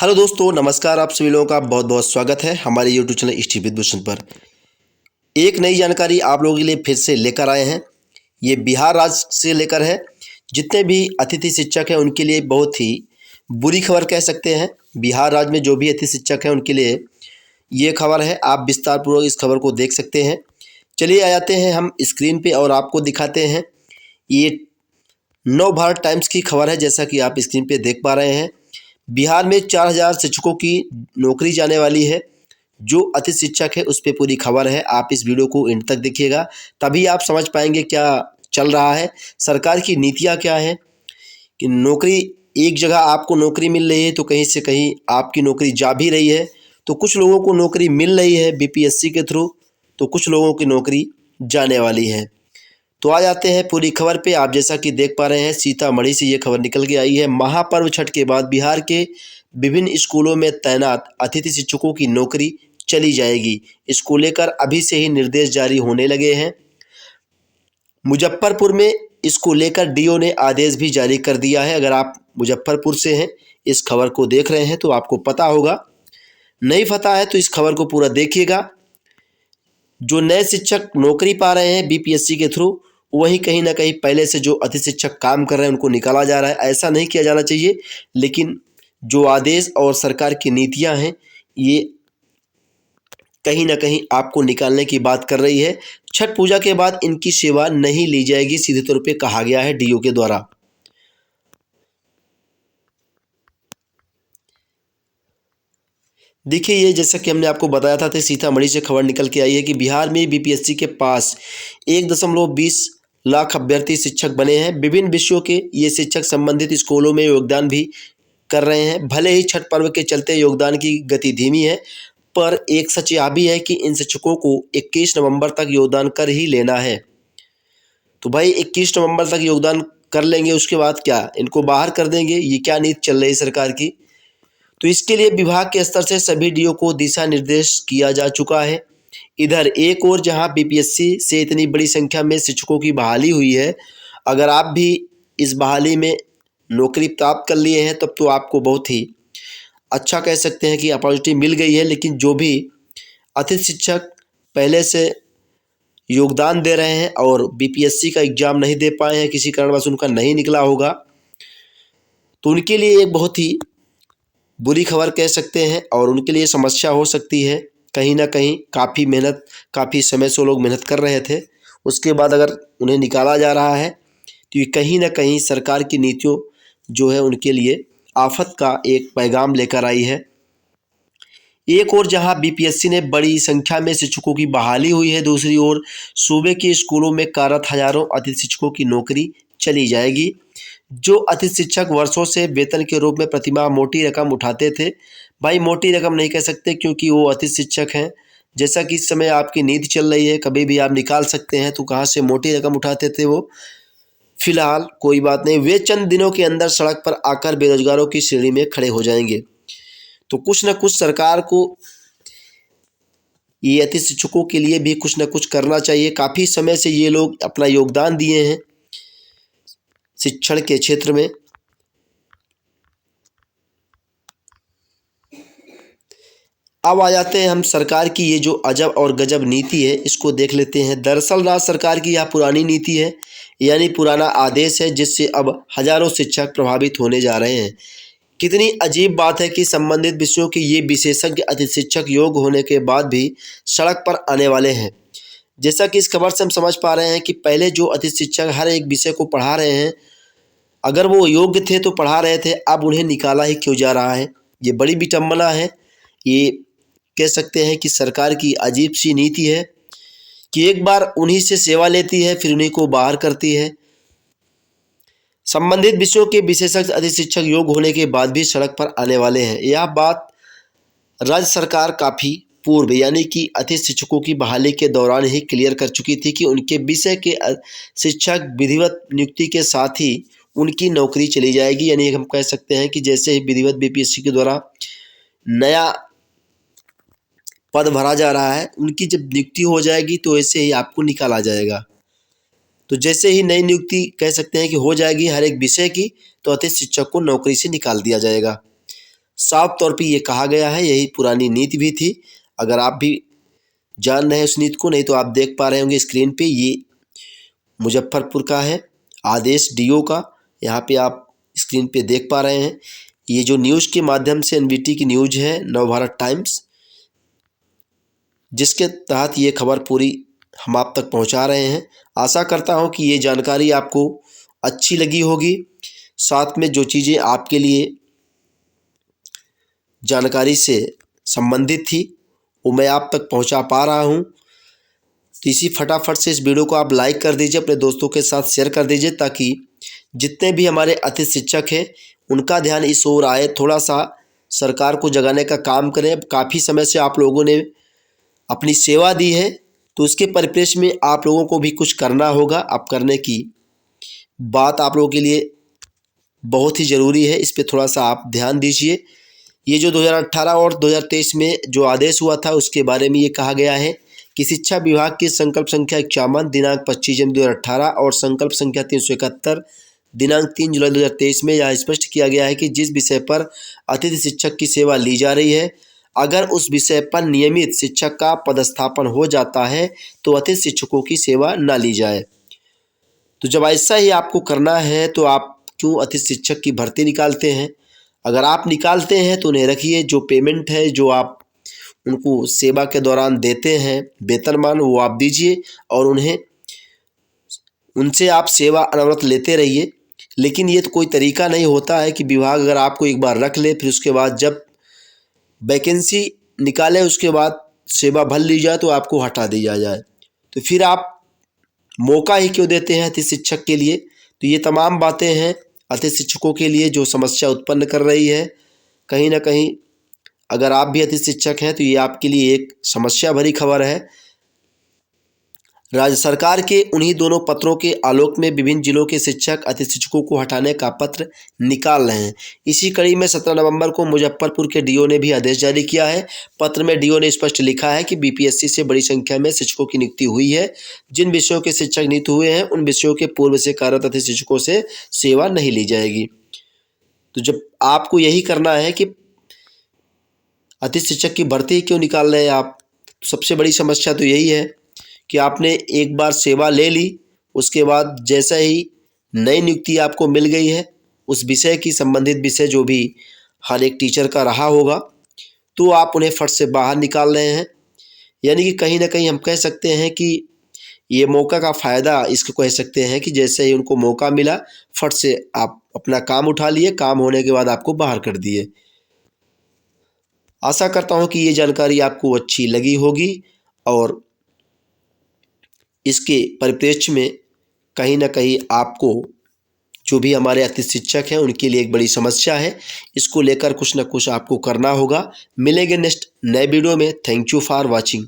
Hello दोस्तों, नमस्कार। आप सभी लोगों का बहुत बहुत स्वागत है हमारे यूट्यूब चैनल स्टी विद पर। एक नई जानकारी आप लोगों के लिए फिर से लेकर आए हैं। ये बिहार राज्य से लेकर है। जितने भी अतिथि शिक्षक हैं उनके लिए बहुत ही बुरी खबर कह सकते हैं। बिहार राज्य में जो भी अतिथि शिक्षक हैं उनके लिए ये खबर है। आप विस्तार पूर्वक इस खबर को देख सकते हैं। चलिए आ जाते हैं हम स्क्रीन पे और आपको दिखाते हैं। ये नव भारत टाइम्स की खबर है, जैसा कि आप स्क्रीन पे देख पा रहे हैं। बिहार में 4000 शिक्षकों की नौकरी जाने वाली है। जो अतिथि शिक्षक है उस पर पूरी खबर है। आप इस वीडियो को एंड तक देखिएगा, तभी आप समझ पाएंगे क्या चल रहा है, सरकार की नीतियां क्या है। कि नौकरी एक जगह आपको नौकरी मिल रही है तो कहीं से कहीं आपकी नौकरी जा भी रही है। तो कुछ लोगों को नौकरी मिल रही है बीपीएससी के थ्रू, तो कुछ लोगों की नौकरी जाने वाली है। तो आ जाते हैं पूरी खबर पे। आप जैसा कि देख पा रहे हैं, सीतामढ़ी से ये खबर निकल के आई है। महापर्व छठ के बाद बिहार के विभिन्न स्कूलों में तैनात अतिथि शिक्षकों की नौकरी चली जाएगी। इसको लेकर अभी से ही निर्देश जारी होने लगे हैं। मुजफ्फरपुर में इसको लेकर डीओ ने आदेश भी जारी कर दिया है। अगर आप मुजफ्फरपुर से हैं, इस खबर को देख रहे हैं तो आपको पता होगा। नहीं पता है तो इस खबर को पूरा देखिएगा। जो नए शिक्षक नौकरी पा रहे हैं बीपीएससी के थ्रू, वहीं कहीं ना कहीं पहले से जो अतिथि शिक्षक काम कर रहे हैं उनको निकाला जा रहा है। ऐसा नहीं किया जाना चाहिए, लेकिन जो आदेश और सरकार की नीतियां हैं ये कहीं ना कहीं आपको निकालने की बात कर रही है। छठ पूजा के बाद इनकी सेवा नहीं ली जाएगी, सीधे तौर पे कहा गया है डीओ के द्वारा। देखिए, ये जैसा कि हमने आपको बताया था, तो सीतामढ़ी से खबर निकल के आई है कि बिहार में बीपीएससी के पास 1.20 लाख अभ्यर्थी शिक्षक बने हैं। विभिन्न विषयों के ये शिक्षक संबंधित स्कूलों में योगदान भी कर रहे हैं। भले ही छठ पर्व के चलते योगदान की गति धीमी है, पर एक सच यह भी है कि इन शिक्षकों को 21 नवंबर तक योगदान कर ही लेना है। तो भाई 21 नवंबर तक योगदान कर लेंगे, उसके बाद क्या इनको बाहर कर देंगे? ये क्या नीति चल रही है सरकार की? तो इसके लिए विभाग के स्तर से सभी डीओ को दिशा निर्देश किया जा चुका है। इधर एक और जहां बीपीएससी से इतनी बड़ी संख्या में शिक्षकों की बहाली हुई है, अगर आप भी इस बहाली में नौकरी प्राप्त कर लिए हैं तब तो आपको बहुत ही अच्छा कह सकते हैं कि अपॉर्चुनिटी मिल गई है। लेकिन जो भी अतिथि शिक्षक पहले से योगदान दे रहे हैं और बीपीएससी का एग्ज़ाम नहीं दे पाए हैं, किसी कारणवश उनका नहीं निकला होगा, तो उनके लिए एक बहुत ही बुरी खबर कह सकते हैं और उनके लिए समस्या हो सकती है। कहीं ना कहीं काफ़ी मेहनत, काफ़ी समय से वो लोग मेहनत कर रहे थे, उसके बाद अगर उन्हें निकाला जा रहा है तो ये कहीं ना कहीं सरकार की नीतियों जो है उनके लिए आफत का एक पैगाम लेकर आई है। एक और जहां बीपीएससी ने बड़ी संख्या में शिक्षकों की बहाली हुई है, दूसरी ओर सूबे के स्कूलों में कार्यरत हजारों अतिथि शिक्षकों की नौकरी चली जाएगी। जो अतिथि शिक्षक वर्षों से वेतन के रूप में प्रतिमाह मोटी रकम उठाते थे, भाई मोटी रकम नहीं कह सकते क्योंकि वो अतिथि शिक्षक हैं। जैसा कि इस समय आपकी नीति चल रही है, कभी भी आप निकाल सकते हैं, तो कहाँ से मोटी रकम उठाते थे वो? फिलहाल कोई बात नहीं, वे चंद दिनों के अंदर सड़क पर आकर बेरोजगारों की श्रेणी में खड़े हो जाएंगे। तो कुछ न कुछ सरकार को ये अतिथि शिक्षकों के लिए भी कुछ न कुछ करना चाहिए। काफ़ी समय से ये लोग अपना योगदान दिए हैं शिक्षण के क्षेत्र में। अब आ जाते हैं हम सरकार की ये जो अजब और गजब नीति है, इसको देख लेते हैं। दरअसल राज्य सरकार की यह पुरानी नीति है, यानी पुराना आदेश है, जिससे अब हजारों शिक्षक प्रभावित होने जा रहे हैं। कितनी अजीब बात है कि संबंधित विषयों के ये विशेषज्ञ अतिथि शिक्षक योग्य होने के बाद भी सड़क पर आने वाले हैं। जैसा कि इस खबर से हम समझ पा रहे हैं कि पहले जो अतिथि शिक्षक हर एक विषय को पढ़ा रहे हैं, अगर वो योग्य थे तो पढ़ा रहे थे, अब उन्हें निकाला ही क्यों जा रहा है? ये बड़ी विडंबना है। ये कह सकते हैं कि सरकार की अजीब सी नीति है कि एक बार उन्हीं से सेवा लेती है, फिर उन्हीं को बाहर करती है। संबंधित विषयों के विशेषज्ञ अतिथि शिक्षक योग्य होने के बाद भी सड़क पर आने वाले हैं। यह बात राज्य सरकार काफ़ी पूर्व, यानी कि अतिथि शिक्षकों की बहाली के दौरान ही क्लियर कर चुकी थी कि उनके विषय के शिक्षक विधिवत नियुक्ति के साथ ही उनकी नौकरी चली जाएगी। यानी हम कह सकते हैं कि जैसे ही विधिवत बीपीएससी के द्वारा नया पद भरा जा रहा है, उनकी जब नियुक्ति हो जाएगी तो ऐसे ही आपको निकाला जाएगा। तो जैसे ही नई नियुक्ति कह सकते हैं कि हो जाएगी हर एक विषय की, तो अतिथि शिक्षक को नौकरी से निकाल दिया जाएगा। साफ तौर पे ये कहा गया है, यही पुरानी नीति भी थी। अगर आप भी जान रहे हैं उस नीति को, नहीं तो आप देख पा रहे होंगे स्क्रीन पे, ये मुजफ्फरपुर का है आदेश डीओ का। यहाँ पे आप स्क्रीन पे देख पा रहे हैं। ये जो न्यूज़ के माध्यम से एनवीटी की न्यूज़ है, नवभारत टाइम्स, जिसके तहत ये खबर पूरी हम आप तक पहुंचा रहे हैं। आशा करता हूं कि ये जानकारी आपको अच्छी लगी होगी। साथ में जो चीज़ें आपके लिए जानकारी से संबंधित थी वो मैं आप तक पहुंचा पा रहा हूं। तो इसी फटाफट से इस वीडियो को आप लाइक कर दीजिए, अपने दोस्तों के साथ शेयर कर दीजिए, ताकि जितने भी हमारे अतिथि शिक्षक हैं उनका ध्यान इस ओर आए। थोड़ा सा सरकार को जगाने का काम करें। काफ़ी समय से आप लोगों ने अपनी सेवा दी है, तो उसके परिप्रेक्ष्य में आप लोगों को भी कुछ करना होगा। अब करने की बात आप लोगों के लिए बहुत ही ज़रूरी है, इस पर थोड़ा सा आप ध्यान दीजिए। ये जो 2018 और 2023 में जो आदेश हुआ था उसके बारे में ये कहा गया है कि शिक्षा विभाग की संकल्प संख्या 51 दिनांक 25 जनवरी 2018 और संकल्प संख्या 371 दिनांक 3 जुलाई 2023 में यह स्पष्ट किया गया है कि जिस विषय पर अतिथि शिक्षक की सेवा ली जा रही है, अगर उस विषय पर नियमित शिक्षक का पदस्थापन हो जाता है तो अतिथि शिक्षकों की सेवा न ली जाए। तो जब ऐसा ही आपको करना है तो आप क्यों अतिथि शिक्षक की भर्ती निकालते हैं? अगर आप निकालते हैं तो उन्हें रखिए। जो पेमेंट है, जो आप उनको सेवा के दौरान देते हैं वेतनमान, वो आप दीजिए और उनसे आप सेवा अनवरत लेते रहिए। लेकिन ये तो कोई तरीका नहीं होता है कि विभाग अगर आपको एक बार रख ले, फिर उसके बाद जब वैकेंसी निकाले उसके बाद सेवा भर ली जाए तो आपको हटा दिया जाए। तो फिर आप मौका ही क्यों देते हैं अतिथि शिक्षक के लिए? तो ये तमाम बातें हैं अतिथि शिक्षकों के लिए जो समस्या उत्पन्न कर रही है। कहीं ना कहीं अगर आप भी अतिथि शिक्षक हैं तो ये आपके लिए एक समस्या भरी खबर है। राज्य सरकार के उन्हीं दोनों पत्रों के आलोक में विभिन्न जिलों के शिक्षक अतिथि शिक्षकों को हटाने का पत्र निकाल रहे हैं। इसी कड़ी में 17 नवंबर को मुजफ्फरपुर के डीओ ने भी आदेश जारी किया है। पत्र में डीओ ने स्पष्ट लिखा है कि बीपीएससी से बड़ी संख्या में शिक्षकों की नियुक्ति हुई है। जिन विषयों के शिक्षक नियुक्त हुए हैं उन विषयों के पूर्व से कार्यरत अतिथि शिक्षकों से सेवा नहीं ली जाएगी। तो जब आपको यही करना है कि अतिथि शिक्षक की भर्ती क्यों निकाल रहे हैं आप, सबसे बड़ी समस्या तो यही है कि आपने एक बार सेवा ले ली, उसके बाद जैसा ही नई नियुक्ति आपको मिल गई है उस विषय की संबंधित विषय जो भी हर एक टीचर का रहा होगा, तो आप उन्हें फट से बाहर निकाल रहे हैं। यानी कि कहीं ना कहीं हम कह सकते हैं कि ये मौका का फ़ायदा इसको कह सकते हैं कि जैसे ही उनको मौका मिला फट से आप अपना काम उठा लिए, काम होने के बाद आपको बाहर कर दिए। आशा करता हूँ कि ये जानकारी आपको अच्छी लगी होगी और इसके परिप्रेक्ष्य में कहीं ना कहीं आपको जो भी हमारे अतिथि शिक्षक हैं उनके लिए एक बड़ी समस्या है, इसको लेकर कुछ ना कुछ आपको करना होगा। मिलेंगे नेक्स्ट नए वीडियो में। Thank you for watching.